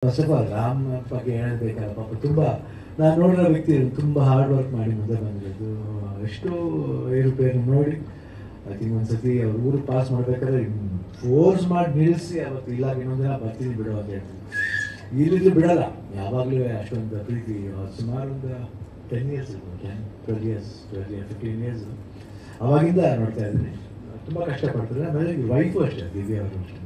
First of all Ram ಬಗ್ಗೆ ಹೇಳಬೇಕಲ್ಲ, ಪಾಪ ತುಂಬ ನಾನು ನೋಡಿರೋ ವ್ಯಕ್ತಿ ತುಂಬ ಹಾರ್ಡ್ ವರ್ಕ್ ಮಾಡಿ ಮುಂದೆ ಬಂದಿರೋದು. ಎಷ್ಟೋ ಏರುಪೇರು ನೋಡಿ ಐ ಥಿಂಕ್ ಒಂದ್ಸತಿ ಅವ್ರ ಊರು ಪಾಸ್ ಮಾಡ್ಬೇಕಾದ್ರೆ ಫೋರ್ಸ್ ಮಾಡಿ ನಿಲ್ಲಿಸಿ ಅವತ್ತು ಇಲ್ಲ ಇನ್ನೊಂದು ದಿನ ಬರ್ತೀನಿ ಬಿಡು ಅಂತ ಹೇಳ್ತೀನಿ. ಇಲ್ಲಿದ್ದು ಬಿಡಲ್ಲ, ಯಾವಾಗಲೂ ಅಷ್ಟೊಂದು ಪ್ರೀತಿ. ಸುಮಾರು ಒಂದು 10 years 12 years 15 years ಅವಾಗಿಂದ ನೋಡ್ತಾ ಇದ್ದೀನಿ. ತುಂಬ ಕಷ್ಟಪಡ್ತಾರೆ. ಆಮೇಲೆ ವೈಫು ಅಷ್ಟೇ, ದಿವ್ಯಾ ಅವರು ಅಷ್ಟೇ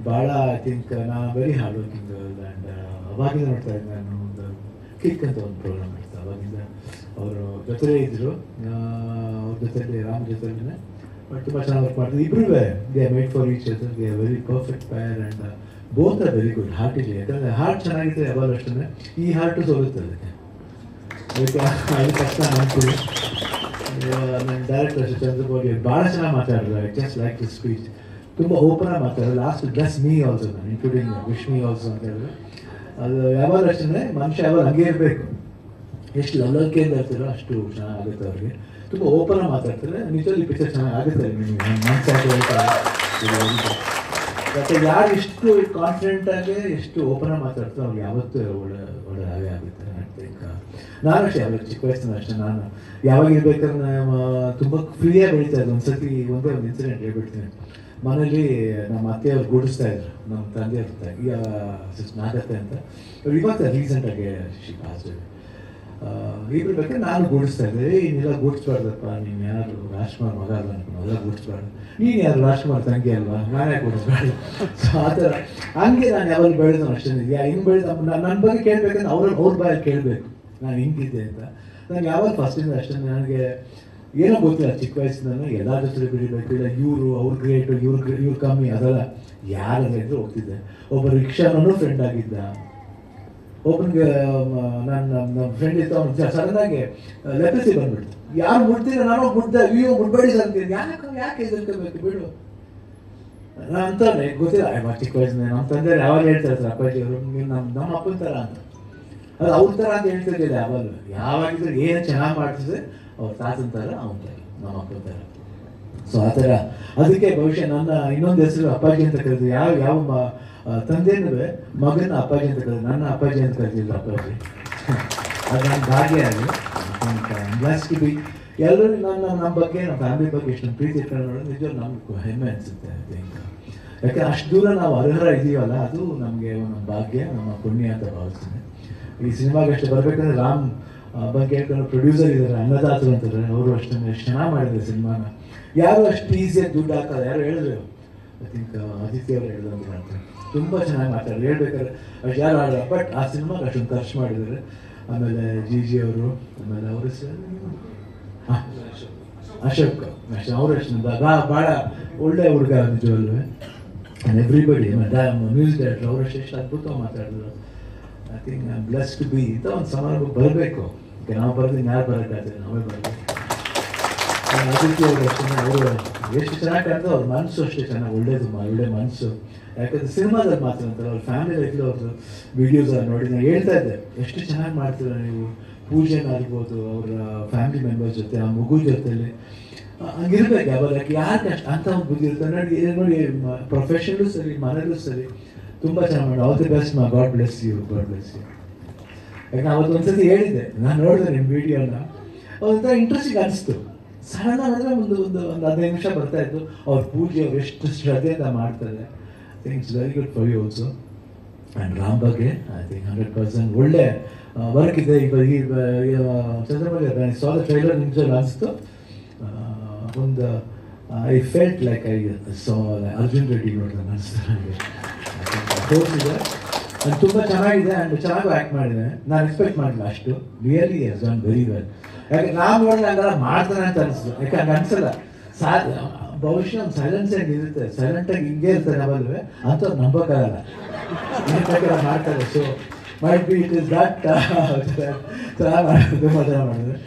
ಭಾಳ I think very hard working girl. And ಅವಾಗಿಂದ ನೋಡ್ತಾ ಇದ್ದೆ ನಾನು. ಒಂದು ಕಿಕ್ ಅಂತ ಒಂದು ಪ್ರೋಗ್ರಾಮ್ ಮಾಡ್ತಾ ಅವಾಗಿಂದ ಅವರು ಜೊತೆಲೇ ಇದ್ದರು. ಅವ್ರ ಜೊತೆಲಿ ರಾಮ್ ಜೊತೆಲೇ ಬಟ್ ತುಂಬ ಚೆನ್ನಾಗಿ ವರ್ಕ್ ಮಾಡ್ತಿದ್ದೆ. ಇಬ್ಬರೂ they made for each other, they very perfect pair. And both are very good. Heart ಇದೆ, ಯಾಕಂದರೆ ಹಾರ್ಟ್ ಚೆನ್ನಾಗಿದೆ ಯಾವಾಗ ಅಷ್ಟೇ ಈ ಹಾರ್ಟು ಸೋಲುತ್ತೆ. ಅದಕ್ಕೆ ಅದು ಕಷ್ಟ ಮಾಡ್ತೀವಿ. ನನ್ನ ಡೈರೆಕ್ಟರ್ ಚಂದ್ರಬೋಗಿ ಭಾಳ ಚೆನ್ನಾಗಿ ಮಾತಾಡಿದ್ರು. I just like the speech. ತುಂಬ ಓಪನ್ ಆಗಿ ಮಾತಾಡೋದು. ಲಾಸ್ಟ್ ಬ್ಲೆಸ್ ಮೀ ಆಲ್ಸೋ, ನಾನು ಇನ್ಕ್ಲೂಡಿಂಗ್ ವಿಶ್ ಮೀ ಆಲ್ಸೋ ಅಂತ ಹೇಳಿದ್ರೆ ಅದು ಯಾವಾಗ ಅಷ್ಟೇ ಮನುಷ್ಯ ಯಾವಾಗ ಹಂಗೆ ಇರಬೇಕು. ಎಷ್ಟು ಲವಲವಿಕೆಯಿಂದ ಇರ್ತೀರೋ ಅಷ್ಟು ಚೆನ್ನಾಗುತ್ತೆ ಅವ್ರಿಗೆ. ತುಂಬ ಓಪನ್ ಆಗಿ ಮಾತಾಡ್ತಾರೆ. ನಿಜವಾಗಿ ಪಿಕ್ಚರ್ ಚೆನ್ನಾಗಿ ಆಗುತ್ತೆ. ನಿಮಗೆ ಮನಸ್ಸಾಗಿ ಹೇಳ್ತಾರೆ. ಮತ್ತು ಯಾರು ಎಷ್ಟು ಕಾನ್ಫಿಡೆಂಟಾಗಿ ಎಷ್ಟು ಓಪನ್ ಆಗಿ ಮಾತಾಡ್ತಾರೋ ಅವ್ರಿಗೆ ಯಾವತ್ತೂ ಒಳ್ಳೆ ಹಾಗೆ ಆಗುತ್ತೆ. ನಾನು ಅಷ್ಟೇ ಯಾವಾಗ ಚಿಕ್ಕ ವಯಸ್ಸಿನ ಅಷ್ಟೇ ನಾನು ಯಾವಾಗ ಇರ್ಬೇಕಾದ್ರೆ ತುಂಬ ಫ್ರೀಯಾಗಿ ಬೆಳೀತಾ ಇದ್ದೆ. ಒಂದ್ಸತಿ ಒಂದೇ ಒಂದು ಇನ್ಸಿಡೆಂಟ್ ಹೇಳ್ಬಿಡ್ತೀನಿ. ಮನೇಲಿ ನಮ್ಮ ಅತ್ತೆಯವ್ರು ಗೂಡಿಸ್ತಾ ಇದ್ರು, ನಮ್ಮ ತಂದೆ ಇರ್ತಾರೆ ಈಗ ನಾಗತ್ತೆ ಅಂತ. ಇವಾಗ ರೀಸೆಂಟಾಗಿ ಇಬ್ರು ಬೇಕಾದ್ರೆ ನಾನು ಗೂಡಿಸ್ತಾ ಇದ್ದೆ. ಇನ್ನೆಲ್ಲ ಗೂಡಿಸ್ಬಾರ್ದಪ್ಪ, ನೀನು ಯಾರು ರಾಜ್ಕುಮಾರ್ ಮಗ ಅಲ್ಲ ಅನ್ಕೊಂಡು ಅವೆಲ್ಲ ಗೂಡಿಸ್ಬಾರ್ದು, ನೀನು ಯಾರು ರಾಜ್ಕುಮಾರ್ ತಂಗಿ ಅಲ್ವಾ, ನಾನೇ ಗೂಡಿಸ್ಬಾರ್ದು. ಸೊ ಆ ಥರ ಹಂಗೆ ನಾನು ಯಾವಾಗ ಬೆಳೆದನು ಅಷ್ಟೇ. ಹಿಂಗೆ ಬೆಳೆದ ನನ್ನ ಬಗ್ಗೆ ಕೇಳಬೇಕಂದ್ರೆ ಅವ್ರ ಬಾಯಲ್ಲಿ ಕೇಳಬೇಕು ನಾನು ಹಿಂಗಿದ್ದೆ ಅಂತ. ನಾನು ಯಾವಾಗ ಫಸ್ಟಿಂದ ಅಷ್ಟೇ ನನಗೆ ಏನೋ ಗೊತ್ತಿಲ್ಲ. ಚಿಕ್ಕ ವಯಸ್ಸಿಂದ ಎಲ್ಲ ಜೊತೆ ಬೆಳಿಬೇಕು, ಇಲ್ಲ ಇವರು ಅವ್ರ ಗ್ರೇಟು ಇವ್ರು ಕಮ್ಮಿ ಅದೆಲ್ಲ ಯಾರೆಲ್ಲ ಇದ್ರು ಹೋಗ್ತಿದ್ದೆ. ಒಬ್ಬ ರಿಕ್ಷಾನೂ ಫ್ರೆಂಡ್ ಆಗಿದ್ದ. ಒಬ್ಬನಿಗೆ ನಮ್ಮ ಫ್ರೆಂಡ್ ಇತ್ತು, ಅವ್ನು ಸಡನ್ನಾಗಿ ಲೆಪ್ರಸಿ ಬಂದ್ಬಿಡ್ತು. ಯಾರು ಮುಟ್ತೀರ ನಾನು ಮುಟ್ದೆ, ಅಯ್ಯೋ ಮುಟ್ಬೇಡಿ ಅಂತೀನಿ. ಯಾಕೆ ಎದುರ್ಕೋಬೇಕು ಬಿಡು ಅಂತಾರೆ. ಗೊತ್ತಿಲ್ಲ ಚಿಕ್ಕ ವಯಸ್ಸಿನ ನಮ್ಮ ತಂದೆ ಯಾವಾಗ ಹೇಳ್ತಾ ಇರ್ತಾರೆ ಅಪ್ಪಾಜಿ ಅವರು, ನೀವು ನಮ್ಮ ಅಪ್ಪನ ಥರ ಅಂತ. ಅದು ಅವ್ರ ಥರ ಅಂತ ಹೇಳ್ತಿರ್ಲಿಲ್ಲ ಯಾವಾಗ. ಯಾವಾಗಿದ್ರು ಏನು ಚೆನ್ನಾಗಿ ಮಾಡ್ತಿದ್ರೆ ಅವ್ರ ತಾತನ ಥರ ಅವನ ಥರ ನಮ್ಮ ಅಪ್ಪನ ಥರ. ಸೊ ಆ ಥರ ಅದಕ್ಕೆ ಬಹುಶಃ ನನ್ನ ಇನ್ನೊಂದು ಹೆಸರು ಅಪ್ಪಾಜಿ ಅಂತ ಕರೆದು ಯಾವ ತಂದೆನೂ ಮಗನ ಅಪ್ಪಾಜಿ ಅಂತ ಕರೆದು ನನ್ನ ಅಪ್ಪಾಜಿ ಅಂತ ಕರೆದಿದ್ರು ಅಪ್ಪಾಜಿ. ಅದು ನನ್ನ ಭಾಗ್ಯ. ಅದು ಬ್ಲೆಸ್ ಟು ಬಿ. ಎಲ್ಲರೂ ನಮ್ಮ ಬಗ್ಗೆ ನಮ್ಮ ಫ್ಯಾಮಿಲಿ ಬಗ್ಗೆ ಎಷ್ಟೊಂದು ಪ್ರೀತಿ ಇಟ್ಕೊಂಡು ನೋಡೋದು ನಿಜವಾಗ್ಲೂ ನಮ್ಗೆ ಹೆಮ್ಮೆ ಅನಿಸುತ್ತೆ. ಯಾಕೆ ಅಷ್ಟು ದೂರ ನಾವು ಅರ್ಹರ ಇದೀವಲ್ಲ, ಅದು ನಮಗೆ ಒಂದು ಭಾಗ್ಯ, ನಮ್ಮ ಪುಣ್ಯ ಅಂತ ಭಾವಿಸ್ತೀನಿ. ಈ ಸಿನಿಮಾಗೆ ಅಷ್ಟು ಬರಬೇಕಂದ್ರೆ ರಾಮ್ ಬಗ್ಗೆ ಹೇಳ್ಕೊಂಡು ಪ್ರೊಡ್ಯೂಸರ್ ಇದ್ದಾರೆ, ಅನ್ನದಾತರು ಅಂತಾರೆ. ಅವರು ಅಷ್ಟೇ ಎಷ್ಟು ಚೆನ್ನಾಗಿ ಮಾಡಿದ್ದಾರೆ ಸಿನಿಮಾನ. ಯಾರು ಅಷ್ಟು ಈಸಿಯಾಗಿ ದುಡ್ಡು ಹಾಕೋದು ಯಾರು ಹೇಳಿದ್ರು, ಐ ಥಿಂಕ್ ಆದಿತ್ಯ ಅವರು ಹೇಳಿದ್ರು ಅಂತ. ತುಂಬ ಚೆನ್ನಾಗಿ ಮಾತಾಡೋದು ಹೇಳ್ಬೇಕಾದ್ರೆ ಅಷ್ಟು ಯಾರು ಆಡಲ್ಲ. ಬಟ್ ಆ ಸಿನಿಮಾಗೆ ಅಷ್ಟೊಂದು ಖರ್ಚು ಮಾಡಿದ್ದಾರೆ. ಆಮೇಲೆ ಜಿ ಅವರು, ಆಮೇಲೆ ಅವರು ಅಶೋಕ್ ಅಷ್ಟೇ, ಅವರು ಅಷ್ಟು ಭಾಳ ಒಳ್ಳೆ ಹುಡುಗ ನಿಜವಲ್ಲೂ. ಆ್ಯಂಡ್ ಎವ್ರಿಬಡಿ ಮ್ಯೂಸಿಕ್ ಡೈರೆಕ್ಟರ್ ಅವರು ಎಷ್ಟು ಅದ್ಭುತವಾಗಿ ಮಾತಾಡಿದ್ರು. I think I am bless to be. ಇಂಥ ಒಂದು ಸಮಾರಂಭ ಬರಬೇಕು. ನಾವು ಬರ್ತೀನಿ, ಯಾರು ಬರೋಕ್ಕಾಗ್ತದೆ, ನಾವೇ ಬರಬೇಕು. ಆದಿತ್ಯ ಅವರು ಅಷ್ಟೇ, ಅವರು ಎಷ್ಟು ಚೆನ್ನಾಗಿ ಕಾಣ್ತದೆ. ಅವ್ರ ಮನಸ್ಸು ಅಷ್ಟೇ ಚೆನ್ನಾಗಿ ಒಳ್ಳೆ ಮನಸ್ಸು. ಯಾಕಂದರೆ ಸಿನಿಮಾದಲ್ಲಿ ಮಾತ್ರ ಅಂತಾರೆ, ಅವ್ರ ಫ್ಯಾಮಿಲಿ ಲೈಫ್ಲಿ ಅವ್ರದ್ದು ವೀಡಿಯೋಸ್ ನೋಡಿ ನಾನು ಹೇಳ್ತಾ ಇದ್ದೆ, ಎಷ್ಟು ಚೆನ್ನಾಗಿ ಮಾಡ್ತೀರ ನೀವು. ಪೂಜೆನಾಗಿರ್ಬೋದು, ಅವರ ಫ್ಯಾಮಿಲಿ ಮೆಂಬರ್ಸ್ ಜೊತೆ, ಆ ಮಗು ಜೊತೆಲಿ ಹಂಗಿರ್ಬೇಕು ಯಾವಾಗ. ಯಾರು ಕಷ್ಟ ಅಂತ ಒಂದು ಬುದ್ಧಿ ಇರ್ತಾರೆ ನೋಡಿ. ಪ್ರೊಫೆಷನಲ್ಲೂ ಸರಿ, ಮನೇಲೂ ಸರಿ ತುಂಬ ಚೆನ್ನಾಗಿ ಮಾಡಿ. ಆಲ್ ದಿ ಬೆಸ್ಟ್ ಮಾ. God bless you. ಯಾಕೆ ಅವತ್ತು ಒಂದ್ಸತಿ ಹೇಳಿದ್ದೆ, ನಾನು ನೋಡಿದೆ ನಿಮ್ಮ ವಿಡಿಯೋನ, ಒಂಥರ ಇಂಟ್ರೆಸ್ಟಿಂಗ್ ಅನಿಸ್ತು. ಸಡನ್ ಅಂದರೆ ಒಂದು 15 ನಿಮಿಷ ಬರ್ತಾ ಇತ್ತು. ಅವ್ರ ಪೂಜೆ ಅವ್ರು ಎಷ್ಟು ಶ್ರದ್ಧೆಯಿಂದ ಮಾಡ್ತಾರೆ. I think it's very good for you also. And Ram ಬಗ್ಗೆ ಐ ಥಿಂಕ್ 100% ಒಳ್ಳೆ ವರ್ಕ್ ಇದೆ. ಈ ಚಂದ್ರಮೌಳಿ ಸಾಲ ಟ್ರೈಲರ್ ನಿಜವಾಗಿ ಅನಿಸ್ತು. ಒಂದು I felt like I saw Arjun Reddy ನೋಡಿದ್ರೆ ಅನಿಸ್ತು ನನಗೆ. ತೋರಿಸಿದೆ ಅದು ತುಂಬ ಚೆನ್ನಾಗಿದೆ. ಆ್ಯಂಡ್ ಚೆನ್ನಾಗೂ ಆ್ಯಕ್ಟ್ ಮಾಡಿದೆ. ನಾನು ಎಕ್ಸ್ಪೆಕ್ಟ್ ಮಾಡಿಲ್ಲ ಅಷ್ಟು. Really has done very well. ಯಾಕೆ ನಾವು ನೋಡಿದ್ರೆ ಹಂಗಾರ ಮಾಡ್ತಾನೆ ಅಂತ ಅನಿಸ್ತು. ಯಾಕೆ ಹಂಗೆ ಅನಿಸಲ್ಲ. ಬಹುಶಃ ಒಂದು ಸೈಲೆನ್ಸ್ ಆಗಿ ಇರುತ್ತೆ, ಸೈಲೆಂಟಾಗಿ ಹಿಂಗೆ ಇರ್ತಾರೆ ಯಾವಾಗಲೂ. ಅಂಥವ್ರು ನಂಬೋಕ್ಕಾಗಲ್ಲ, ಏನು ಬೇಕಾದ್ರೆ ಮಾಡ್ತಾರೆ. So might be it is that ಚೆನ್ನಾಗಿ ಮಾಡೋದು, ತುಂಬ ಚೆನ್ನಾಗಿ ಮಾಡಿದ್ರೆ.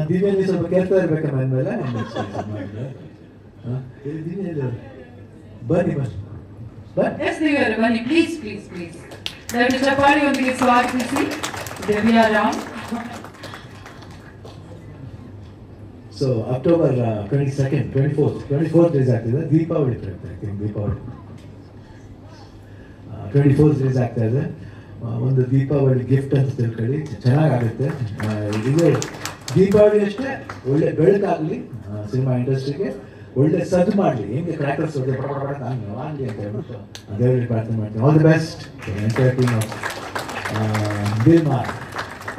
ದಿವ್ಯಲ್ಲಿ ಸ್ವಲ್ಪ ಕೇಳ್ತಾ ಇರ್ಬೇಕಮ್ಮ ಅಂದಮೇಲೆ ಮಾಡಿದ್ರೆ ದಿವ್ಯ ಬನ್ನಿ ಬನ್ನಿ ಪ್ಲೀಸ್ ದಯವಿಟ್ಟು ಚಪ್ಪಾಳಿಯೊಂದಿಗೆ ಸ್ವಾಗತಿಸಿ Divya Ram. So October 22nd 24th days ಆಗ್ತಿದೆ. ದೀಪಾವಳಿ ಪ್ರಯುಕ್ತ, I think Deepavali 24th days ಆಗ್ತಾ ಇದೆ. ಒಂದು ದೀಪಾವಳಿ ಗಿಫ್ಟ್ ಅಂತ ತಿಳ್ಕೊಳ್ಳಿ, ಚೆನ್ನಾಗಾಗುತ್ತೆ. ಇದು ದೀಪಾವಳಿ ಅಷ್ಟೇ ಒಳ್ಳೆ ಬೆಳಕಾಗಲಿ ಸಿನಿಮಾ ಇಂಡಸ್ಟ್ರಿಗೆ, ಒಳ್ಳೆ ಸದ್ದು ಮಾಡಲಿ, ಹೆಂಗೆ ಕ್ರ್ಯಾಕರ್ಸ್ ಹೊಡೆದು ಆಗಲಿ ಅಂತ ಹೇಳ್ಬಿಟ್ಟು ದೇವರಿಗೆ ಪ್ರಾರ್ಥನೆ ಮಾಡ್ತೀನಿ. All the best entire team of Dil Maar.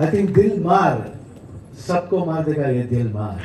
I think ದಿಲ್ ಮಾರ್ सबको मार देगा ये दिल मार.